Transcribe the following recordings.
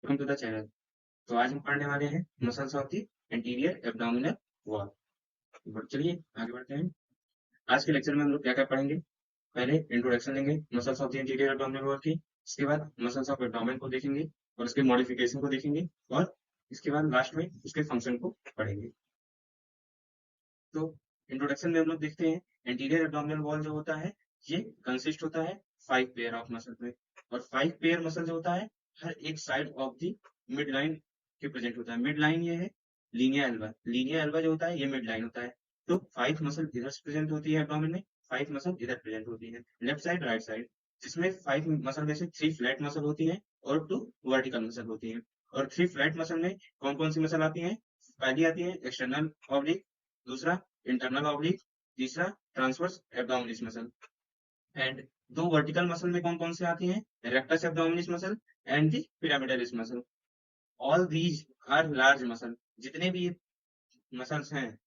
Welcome to the channel. तो आज हम पढ़ने वाले हैं muscles of the anterior abdominal wall. चलिए आगे बढ़ते हैं। आज के लेक्चर में हम लोग क्या क्या पढ़ेंगे। पहले इंट्रोडक्शन लेंगे muscles of the anterior abdominal wall की। इसके बाद मसल्स ऑफ एब्डोमेन को देखेंगे और उसके मॉडिफिकेशन को देखेंगे, और इसके बाद लास्ट में उसके फंक्शन को पढ़ेंगे। तो इंट्रोडक्शन में हम लोग देखते हैं एंटीरियर एब्डोमिनल वॉल जो होता है ये कंसिस्ट होता है 5 पेयर ऑफ मसल में। और 5 पेयर मसल जो होता है हर एक side of the mid line के प्रेजेंट होता है। मिड लाइन ये है लीनिया एल्वा, लीनिया एल्वा जो होता है ये मिड लाइन होता है। तो 5 मसल इधर प्रेजेंट होती है एब्डोमेन में, 5 मसल इधर प्रेजेंट होती है, लेफ्ट साइड राइट साइड, जिसमें 5 मसल में से 3 फ्लैट मसल होती है और 2 वर्टिकल मसल होती है। और 3 फ्लैट मसल में कौन कौन सी मसल आती है? पहली आती है एक्सटर्नल ऑब्लिक, दूसरा इंटरनल ऑब्लिक, तीसरा transverse abdominal muscle. And 2 vertical muscle में कौन कौन से आती हैं? Rectus abdominal muscle and the pyramidalis muscle. All these are large muscle. जितने भी मसल्स हैं,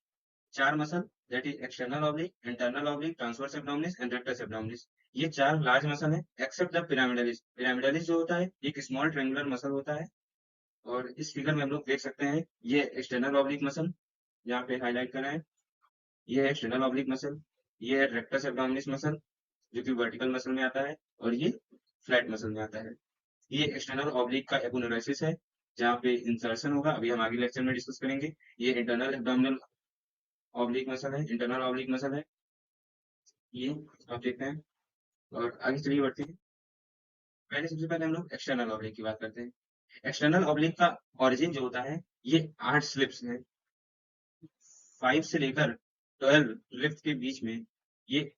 4 muscle, that is external oblique, internal oblique, transverse abdominal and rectus abdominal, ये 4 लार्ज मसल हैं एक्सेप्ट द पिरामिडलिस। पिरामिडलिस जो होता है एक small triangular muscle होता है। और इस फिगर में हम लोग देख सकते हैं ये एक्सटर्नल ऑब्लिक मसल यहाँ पे हाईलाइट करा है, ये है एक्सटर्नल ऑब्लिक मसल, ये है रेक्टस एब्डोमिनल मसल जो कि वर्टिकल मसल में आता है, और ये फ्लैट मसल में आता है। ये एक्सटर्नल ऑब्लिक का एपोनेुरेसिस है जहाँ पे इंसर्शन होगा, अभी हम आगे लेक्चर में डिस्कस करेंगे। ये इंटरनल एब्डोमिनल ऑब्लिक मसल है, इंटरनल ऑब्लिक मसल है ये, आप देखते हैं। और आगे चलिए बढ़ते हैं। पहले सबसे पहले हम लोग एक्सटर्नल ऑब्लिक की बात करते हैं। एक्सटर्नल ऑब्लिक का ओरिजिन जो होता है ये 8 स्लिप्स है, 5 से लेकर 12 रिब्स के बीच में। ये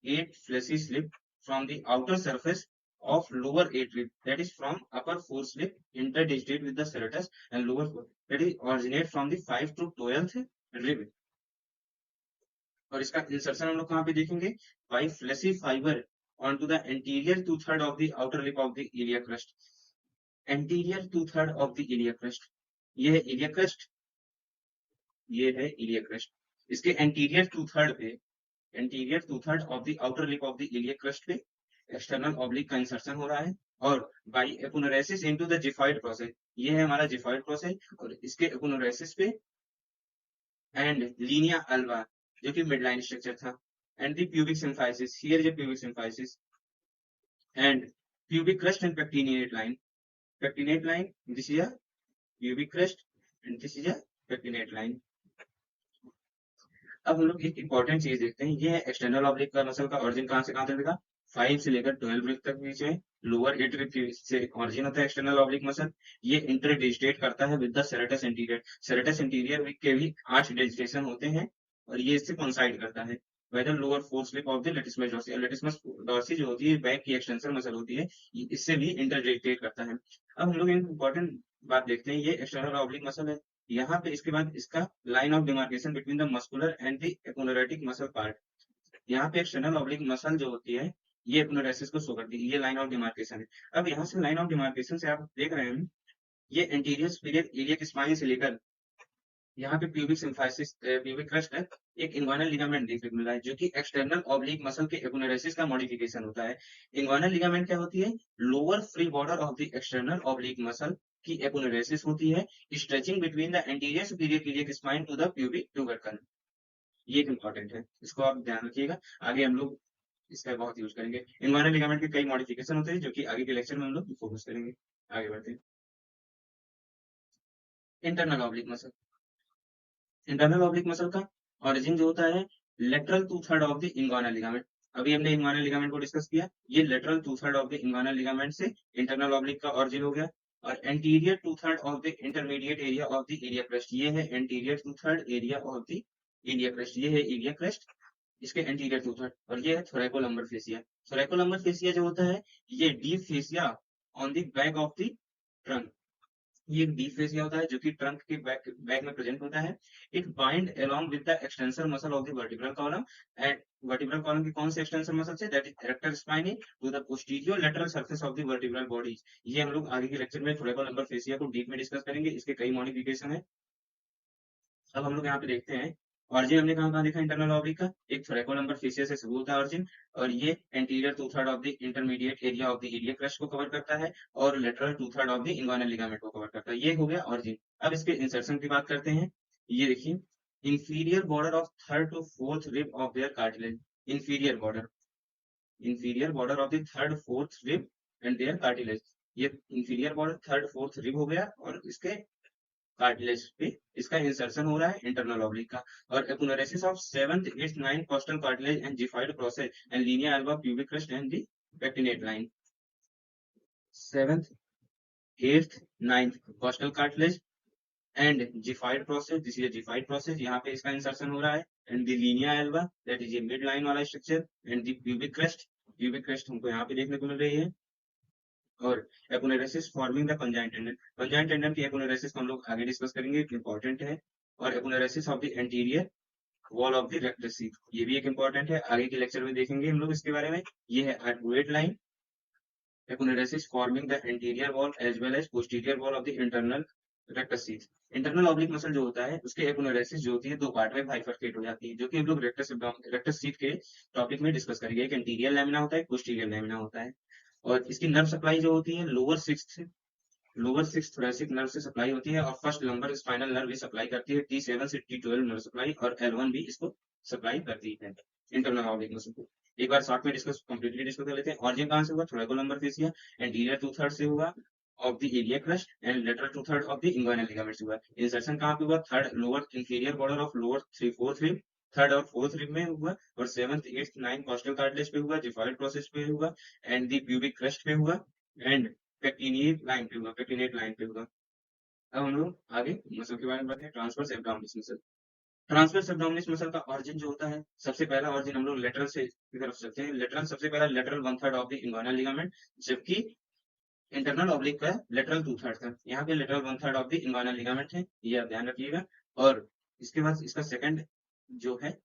8 fleshy slip from the outer surface of lower 8 rib, that is from upper 4 slip interdigitate with the serratus and lower 4, that is originate from the 5 to 12th rib। और इसका इंसर्शन हम लोग कहाँ पे देखेंगे? By fleshy fibre onto the anterior 2/3 of the outer lip of the iliac crust। anterior 2/3 of the iliac crust, ये है iliac crust, ये है iliac crust। इसके anterior two third of the outer lip of the iliac crest पे external oblique का insertion हो रहा है। और by aponeurosis into the xiphoid process, ये है हमारा जिफाइड प्रोसेस, और इसके एपोनेुरेसिस पे एंड लीनिया अल्वा जो कि मिडलाइन स्ट्रक्चर था, and the pubic symphysis, here is pubic symphysis, and pubic crest and pectinate line. Pectinate line, this is a pubic crest and this is a pectinate line. अब हम लोग एक important चीज देखते हैं, ये है एक्सटर्नल ऑब्लिक का मसल का ओरिजिन कहाँ से कहाँ तक देगा? 5 से लेकर 12 रिब तक बीच में लोअर 8 रिब से ओरिजिन होता है एक्सटर्नल ऑब्लिक मसल। ये इंटरडिजिटेट करता है with the serratus interior. Serratus interior के भी 8 डिजिटेशन होते हैं, और ये इससे कोइंसाइड करता है whether lower 4 slip of the latissimus dorsi. Latissimus dorsi जो होती है बैक की एक्सटेंसर मसल होती है, इससे भी इंटरडिजिटेट करता है। अब हम लोग एक इंपॉर्टेंट बात देखते हैं, ये एक्सटर्नल ऑब्लिक मसल है। यहाँ पे इसके बाद इसका line of demarcation between the muscular and the aponeurotic muscle part. यहाँ पे एक्सटर्नल ऑब्लिक मसल जो होती है ये एपोनेुरेसिस को शो करती है, ये लाइन ऑफ डिमार्केशन है। अब यहाँ से लाइन ऑफ डिमार्केशन से आप देख रहे हैं ये एंटीरियर सुपीरियर इलियक स्पाइन से लेकर यहाँ पे प्यूबिक सिम्फाइसिस, प्यूबिक क्रस्ट है, एक इंग्वानल लिगामेंट देखने को मिला है जो कि एक्सटर्नल ऑब्लिक मसल के एपोनेुरेसिस का मॉडिफिकेशन होता है। इंग्वानल लिगामेंट क्या होती है? Lower free border of the external oblique muscle की एपोनेुरेसिस होती है, stretching between the anterior superior iliac spine to the pubic tubercle. ये एक इंपॉर्टेंट है, इसको आप ध्यान रखिएगा, आगे हम लोग इसका बहुत यूज करेंगे। इंग्वानल लिगामेंट के कई मॉडिफिकेशन होते हैं जो कि आगे के लेक्चर में हम लोग फोकस करेंगे। आगे बढ़ते हैं। Internal oblique muscle, internal oblique muscle का ओरिजिन जो होता है lateral 2/3 of the inguinal ligament. अभी हमने इंग्वानल लिगामेंट को डिस्कस किया, ये lateral 2/3 of the inguinal ligament से इंटरनल ऑब्लिक का ओरिजिन हो गया। और anterior 2/3 of the intermediate area of the area crust, ये है anterior 2/3 area of the area crust, ये है एरिया क्रस्ट, इसके एंटीरियर 2/3। और ये है थोरैकोलम्बर फेसिया। थोरैकोलम्बर फेसिया जो होता है ये deep fascia on the back of the trunk, ये एक डीप फेसिया होता है जो कि ट्रंक के बैक में प्रेजेंट होता है। It bind along with the extensor muscle of the vertebral column, and vertebral column की कौन से एक्सटेंसर मसल से? That is rectal spine to the posterior lateral surface of the vertebral bodies. ये हम लोग आगे के लेक्चर में थोरैकोलम्बर फेसिया को डीप में डिस्कस करेंगे, इसके कई मॉडिफिकेशन है। अब हम लोग यहाँ पे देखते हैं ऑरिजिन हमने कहाँ देखा इंटरनल ऑब्लिक का, एक थोरैकोलम्बर फेसिया से शुरू होता है ऑरिजिन, और ये anterior two third of the intermediate area of the iliac crest को कवर करता है, और lateral two third of the inguinal ligament को कवर करता है। ये हो गया ऑरिजिन। अब इसके इंसर्शन की बात करते हैं। ये देखिए, inferior border of third to fourth rib of their cartilage, inferior border, inferior border of the third fourth rib and their cartilage। ये inferior border third fourth rib हो गया, और इसके कार्टिलेज पे इसका इंसर्शन हो रहा है इंटरनल ऑब्लिक का। और aponeurosis of 7th 8th 9th costal cartilage and xiphoid process and linea alba pubic crest and the pectinate line. 7th 8th 9th costal cartilage and xiphoid process, this is xiphoid process, यहाँ पे इसका insertion हो रहा है, and the linea alba, that is ये mid line वाला structure, and the pubic crest हमको यहाँ पे देखने को मिल रही है। और aponeurosis forming the conjoin tendon की एपोनेरेसिस को हम लोग आगे डिस्कस करेंगे, इंपॉर्टेंट है। और aponeurosis of the anterior wall of the rectus sheath, ये भी एक इंपॉर्टेंट है, आगे के लेक्चर में देखेंगे हम लोग इसके बारे में। ये है arcuate line, aponeurosis forming the anterior wall as well as posterior wall of the internal rectus sheath. Internal oblique muscle जो होता है उसके एपोनेरेसिस जो होती है दो पार्ट में बाइफरकेट हो जाती है, जो कि हम लोग रेक्टस शीथ के टॉपिक में डिस्कस करेंगे। एक एंटीरियर लैमिना होता है, पोस्टीरियर लैमिना होता है। और इसकी नर्व सप्लाई जो होती है लोअर सिक्स थोरेसिक नर्व से सप्लाई होती है, और फर्स्ट लंबर स्पाइनल नर्व भी सप्लाई करती है, T7 से T12 नर्व सप्लाई, और L1 भी इसको सप्लाई करती है इंटरनल ऑब्लिक मसल को। एक बार शॉर्ट में कंप्लीटली डिस्कस कर लेते हैं। ऑरिजिन कहां से हुआ? Thoracolumbar fascia, anterior two third से हुआ of the iliac crest, and lateral two third of the inguinal ligament से हुआ। इंसर्शन कहां पे हुआ? Third lower inferior border of lower 3/4 rib, third और फोर्थ रिब में हुआ, और 7th 8th 9th costal cartilage पे हुआ, जिफाइड प्रोसेस पे हुआ, एंड द प्यूबिक क्रस्ट पे हुआ, एंड पेक्टिनिएट लाइन पे हुआ, पेक्टिनेट लाइन पे हुआ। अब हम लोग आगे मसल के बारे में बताते हैं। Transverse abdominis muscle, transverse abdominis muscle का ऑरिजिन जो होता है, सबसे पहला ऑरिजिन हम लोग लेटरल से की तरफ चलते हैं। लेटरल सबसे पहला lateral 1/3 of the inguinal ligament, जबकि इंटरनल ऑब्लिक का लेटरल 2/3 था। यहाँ पे lateral 1/3 of the inguinal ligament है, ये आप ध्यान रखिएगा। और इसके बाद इसका सेकंड जो है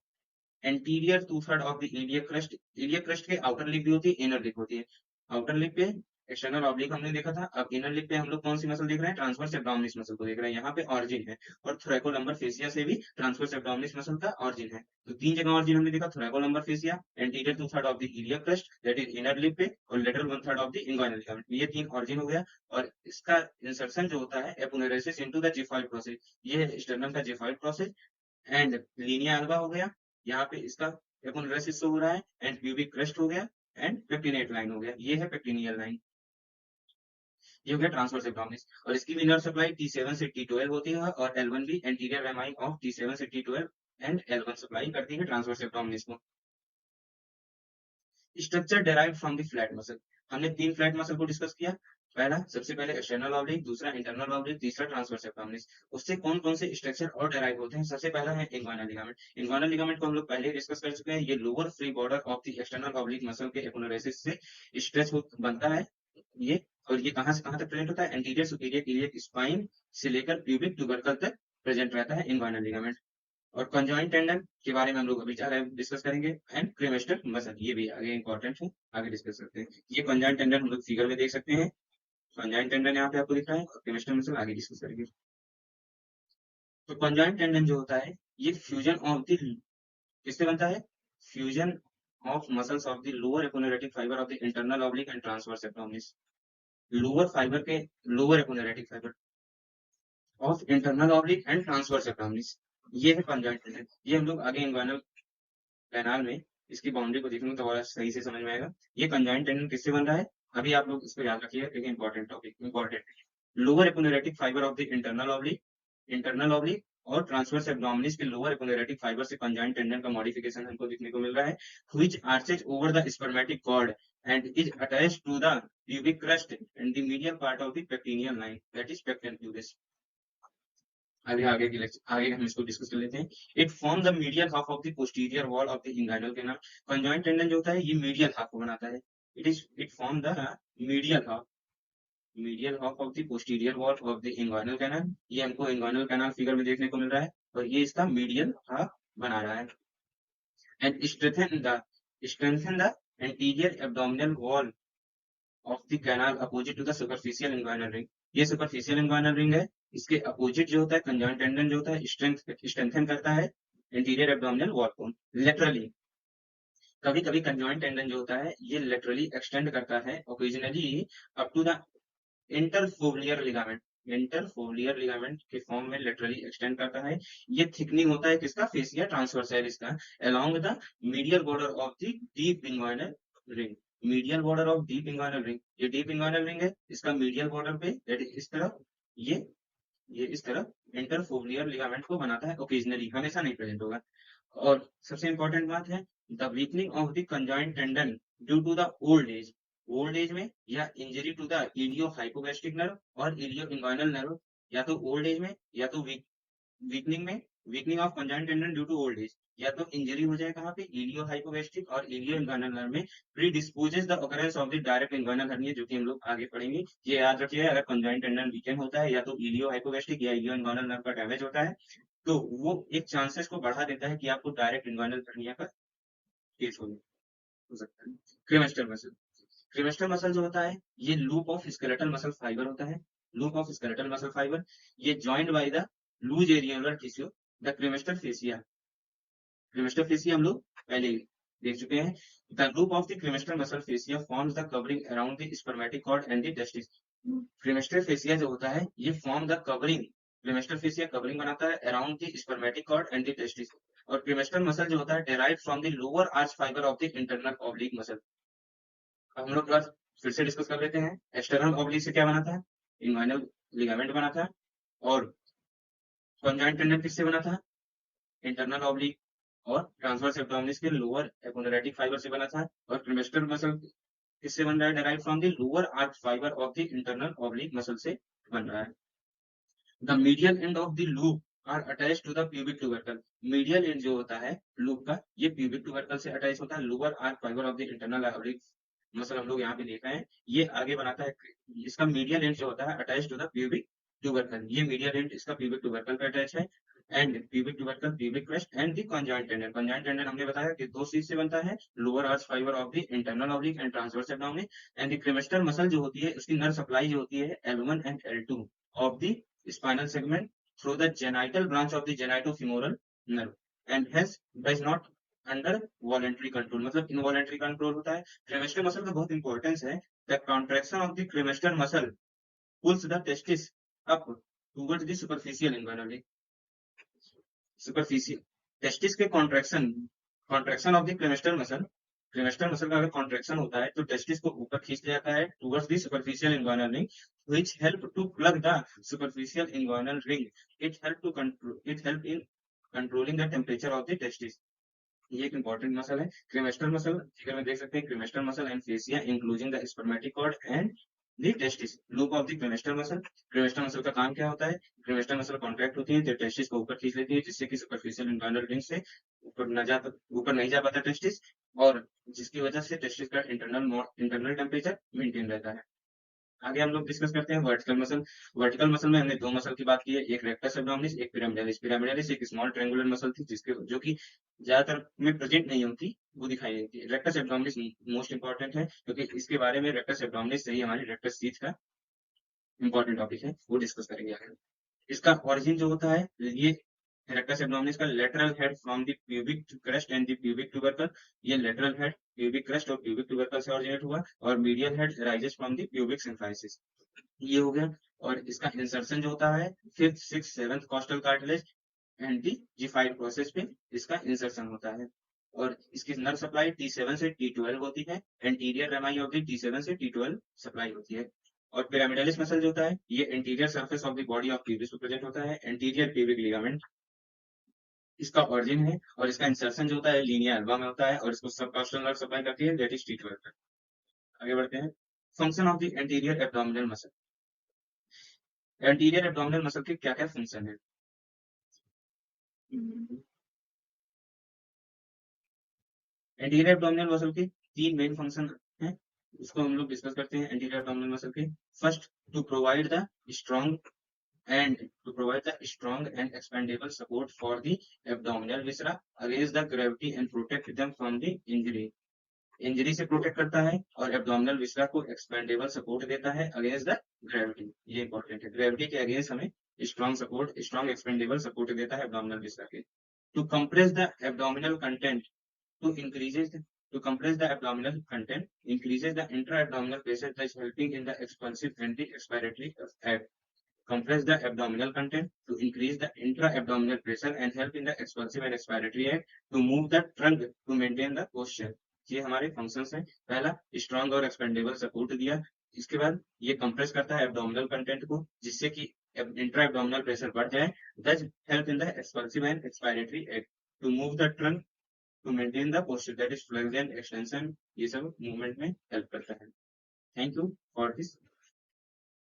anterior 2/3 of the iliac crust के आउटर लिप भी होती है, इनर लिप होती है। आउटर लिप पे एक्सटर्नल ऑब्लिक हमने देखा था, अब इनर लिप पे हम लोग कौन सी मसल देख रहे हैं? ट्रांसवर्स एब्डोमिनस मसल को देख रहे हैं। यहाँ पे ऑरिजिन है, और थोरैकोलम्बर फेसिया से भी ट्रांसवर्स एब्डोमिनस मसल का ऑरिजिन है। तो तीन जगह ऑरिजिन हमने देखा, thoracolumbar fascia, anterior 2/3 of the iliac crest that is inner lip पे, और lateral 1/3 of the inguinal ligament, ये तीन ऑरिजिन हो गया। और इसका इंसर्शन जो होता है एपोनेरेसिस इनटू द जिफाइड प्रोसेस, ये है स्टर्नम का जिफाइड प्रोसेस, एंड लीनिया एल्बा हो गया, यहाँ पे इसका एपोनेरेसिस हो रहा है, एंड प्यूबिक क्रस्ट हो गया, एंड पेक्टिनेट लाइन हो गया, ये है पेक्टिनियल लाइन। ये हो गया ट्रांसवर्स एब्डोमिनस। और इसकी भी नर्व सप्लाई T7 से T12 होती है, और L1 भी एंटीरियर रेमाई ऑफ T7 से T12 एंड L1 सप्लाई करती है ट्रांसवर्स एब्डोमिनस को। Structure derived from the flat muscle, हमने तीन फ्लैट मसल को डिस्कस किया। पहला सबसे पहले एक्सटर्नल ऑब्लिक, दूसरा इंटरनल ऑब्लिक, तीसरा ट्रांसवर्स एब्डोमिनस। उससे कौन कौन से स्ट्रक्चर और डेराइव होते हैं? सबसे पहला है इंग्वाइनल लिगामेंट। इंग्वाइनल लिगामेंट को हम लोग पहले डिस्कस कर चुके हैं। ये lower free border of the external oblique muscle के एपोनेरेसिस से स्ट्रेच बनता है ये। और ये कहां से कहां तक प्रेजेंट होता है? एंटीरियर सुपीरियर इलियक स्पाइन से लेकर प्यूबिक ट्यूबरकल तक प्रेजेंट रहता है इंग्वाइनल लिगामेंट। और कंजॉइंट टेंडन के बारे में हम लोग अभी डिस्कस करेंगे, एंड क्रेमेस्टर मसल, ये भी आगे इंपॉर्टेंट है, आगे डिस्कस करते हैं। ये कंजॉइंट टेंडन हम लोग फिगर में देख सकते हैं, कंजॉइंट टेंडन यहाँ पे आपको दिख रहा है, और क्रेमेस्टर मसल आगे डिस्कस करेंगे। तो कंजॉइंट टेंडन जो होता है, ये फ्यूजन ऑफ द किससे बनता है? Fusion of muscles of the lower aponeurotic fibre of the internal oblique and transversus abdominis, lower fibre के lower aponeurotic fibre of internal oblique and transversus abdominis, ये है कंजॉइंट टेंडन। ये हम लोग आगे इंग्वाइनल कैनाल में इसकी बाउंड्री को देखेंगे तो और सही से समझ में आएगा। ये कंजाइन टेंडन किससे बन रहा है? अभी आप लोग इसको याद रखिएगा, क्योंकि इंपॉर्टेंट टॉपिक इंपॉर्टेंट है। Lower aponeurotic fibre of the internal oblique और ट्रांसवर्स एब्डोमिनस के लोअर एपोनेरेटिक फाइबर से कंजाइन टेंडन का मॉडिफिकेशन हमको देखने को मिल रहा है, which arches over the spermatic cord and is attached to the pubic crest and the medial part of the pectineal line, that is pecten pubis. अभी आगे हम इसको डिस्कस कर लेते हैं। It form the medial half of the posterior wall of the inguinal canal, conjoint tendon जो होता है ये मीडियल हाफ को बनाता है। It form the medial half of the posterior wall of the inguinal canal, ये हमको इंगाइनल कैनाल फिगर में देखने को मिल रहा है, और ये इसका मीडियल हाफ बना रहा है। And strengthen the anterior abdominal wall of the canal opposite to the superficial inguinal ring, ये सुपरफिशियल इंग्वाइनल रिंग है, इसके अपोजिट जो होता है कंजाइन टेंडन जो होता है स्ट्रेंथन करता है इंटीरियर एब्डोमिनल वॉल को लेटरली। कभी कभी कंजॉइंट टेंडन जो होता है ये लेटरली एक्सटेंड करता है occasionally up to the interfoveolar ligament. Interfoveolar ligament के फॉर्म में लेटरली एक्सटेंड करता है। ये थिकनिंग होता है किसका, फेसिया ट्रांसवर्सैलिस का, along the medial border of the deep inguinal ring. Medial border of deep inguinal ring, ये डीप इंग्वाइनल रिंग है, इसका मीडियल बॉर्डर पे इस तरफ ये इस तरफ इंटरफोलियर लिगामेंट को बनाता है ओकेजनली, हमेशा नहीं प्रेजेंट होगा। और सबसे इंपॉर्टेंट बात है the weakening of the conjoint tendon due to the old age. Old age में या injury to the iliohypogastric nerve और इलियो इंग्वाइनल नर्व, या तो ओल्ड एज में या तो वीकनिंग में, weakening of conjoint tendon due to old age, या तो इंजरी हो जाए कहाँ पे, इलियो हाइपोगैस्ट्रिक और इलियो इंग्वाइनल नर्व में, predisposes the occurrence of the direct inguinal hernia, जो कि हम लोग आगे पढ़ेंगे। ये याद रखिए, अगर कंजाइंट टेंडन वीकन होता है या तो इलियो हाइपोगैस्ट्रिक या इलियो इंग्वाइनल नर्व का डैमेज होता है, तो वो एक चांसेस को बढ़ा देता है कि आपको डायरेक्ट इंग्वाइनल हर्निया का केस हो सकता है। क्रीमेस्टर मसल, क्रीमेस्टर मसल जो होता है ये loop of skeletal muscle fibre होता है। Loop of skeletal muscle fibre, ये joined by the loose areolar tissue the cremaster fascia. Cremaster fascia हम लोग पहले देख चुके हैं। The loop of the cremaster muscle fascia forms the covering around the spermatic cord and the testis. Cremaster fascia जो होता है ये form the covering, cremaster fascia covering बनाता है around the spermatic cord and the testis. और cremaster muscle जो होता है derived from the lower arch fibre of the internal oblique muscle. अब हम लोग थोड़ा फिर से डिस्कस कर लेते हैं। एक्सटर्नल ऑब्लिक से क्या बना था, इन्वाइनल लिगामेंट बना था। और कंजाइंट टेंडन किससे बना था, इंटरनल ऑब्लिक और ट्रांसवर्स एब्डोमिनिस के लोअर एपोनेरेटिक फाइबर से बना था। और क्रीमेस्टर मसल किससे बन रहा है, derive from the lower arch fibre of the internal oblique muscle से बन रहा है। The medial end of the loop are attach to the pubic tubercle. Medial end जो होता है लूप का, ये प्यूबिक ट्यूबरकल से अटैच होता है। Lower arch fibre of the internal oblique muscle हम लोग यहाँ पे देख रहे हैं, ये आगे बनाता है। इसका मीडियल एंड जो होता है attach to the pubic tubercle, ये मीडियल एंड इसका प्यूबिक ट्यूबरकल पे अटैच है। And pubic tubercle, pubic crest and the conjoint tendon. Conjoint tendon हमने बताया कि दो चीज से बनता है, lower arch fibre of the internal oblique and transverse abdominis. And the cremaster muscle जो होती है उसकी नर्व सप्लाई जो होती है L1 and L2 of the spinal segment through the genital branch of the genitofemoral nerve and hence does not under voluntary control, मतलब involuntary control होता है। क्रेमेस्टर मसल का बहुत इंपॉर्टेंस है। The contraction of the cremaster muscle pulls the testis up towards the superficial inguinal, superficial testis के contraction, contraction of the cremaster muscle, cremaster muscle का अगर contraction होता है तो टेस्टिस को ऊपर खींच लिया जाता है towards the superficial inguinal ring, which help to plug the superficial inguinal ring. It help in controlling the temperature of the testis. ये एक इंपॉर्टेंट मसल है। क्रीमेस्टर मसल फिगर में देख सकते हैं, cremaster muscle and fascia including the spermatic cord and the testis. Loop of the cremaster muscle, cremaster muscle का काम क्या होता है, क्रीमेस्टर मसल कॉन्ट्रैक्ट होती है तो टेस्टिस को ऊपर खींच लेती है, जिससे कि सुपरफिशियल इंटरनल रिंग से ऊपर नहीं जा पाता टेस्टिस, और जिसकी वजह से टेस्टिस का इंटरनल टेम्परेचर मेंटेन रहता है। आगे हम लोग डिस्कस करते हैं वर्टिकल मसल। वर्टिकल मसल में हमने दो मसल की बात की है, एक रेक्टस एब्डोमिनिस, एक पिरामिडालिस। पिरामिडालिस एक स्मॉल ट्रायंगुलर मसल थी जिसके जो कि ज्यादातर में प्रेजेंट नहीं होती, वो दिखाई देती है। रेक्टस एब्डोमिनिस मोस्ट इंपॉर्टेंट है क्योंकि इसके बारे में रेक्टस एब्डोमिनिस से ही हमारी रेक्टस सीथ का इंपॉर्टेंट टॉपिक है, वो डिस्कस करेंगे आगे। इसका ओरिजिन जो होता है, ये रेक्टस एब्डोमिनिस का lateral head from the pubic crest and the pubic tubercle. ये लेटरल हेड प्यूबिक क्रेस्ट और प्यूबिक ट्यूबरकल से ओरिजिनेट हुआ, और medial head arises from the pubic symphysis, ये हो गया। और इसका इंसर्शन जो होता है fifth six seventh costal cartilage and the G5 process पे इसका इंसर्शन होता है। और इसकी नर्व सप्लाई T7 से T12 होती है, एंटीरियर रेमाई ऑफ द T7 से T12 सप्लाई होती है। और पिरामिडालिस मसल जो होता है ये anterior surface of the body of pubis पे प्रेजेंट होता है, एंटीरियर प्यूबिक लिगामेंट इसका ऑरिजिन है। और इसका इंसर्शन जो होता है लीनिया एल्बा में होता है, और इसको सबकॉस्टल नर्व सप्लाई करती है, दैट इज T12। आगे बढ़ते हैं। Function of the anterior abdominal muscle. Anterior abdominal muscle के क्या क्या फंक्शन है, एंटीरियर एब्डोमिनल मसल के तीन मेन फंक्शन हैं, इसको हम लोग डिस्कस करते हैं। एंटीरियर एब्डोमिनल मसल के first, to provide the strong and expandable support for the abdominal viscera against the gravity and protect them from the injury। Injury से प्रोटेक्ट करता है और एब्डोमिनल विसरा को एक्सपेंडेबल सपोर्ट देता है अगेंस्ट द ग्रेविटी। ये important है, ग्रेविटी के अगेंस्ट हमें स्ट्रॉन्ग एक्सपेंडेबल सपोर्ट देता है एब्डोमिनल विसरा के। to compress the abdominal content to increases to compress the abdominal content, increases the intra-abdominal pressure, thus helping in the expulsive and the expiratory act. Compress the abdominal content to increase the intra-abdominal pressure and help in the expulsive and expiratory act to move the trunk to maintain the posture. ये हमारे functions हैं। पहला strong और expendable support दिया, इसके बाद ये compress करता है एब्डोमिनल कंटेंट को जिससे कि इंट्रा एब्डोमिनल प्रेशर बढ़ जाए, thus help in the expulsive and expiratory act to move the trunk to maintain the posture that is flexion extension, ये सब मूवमेंट में हेल्प करता है। Thank you for this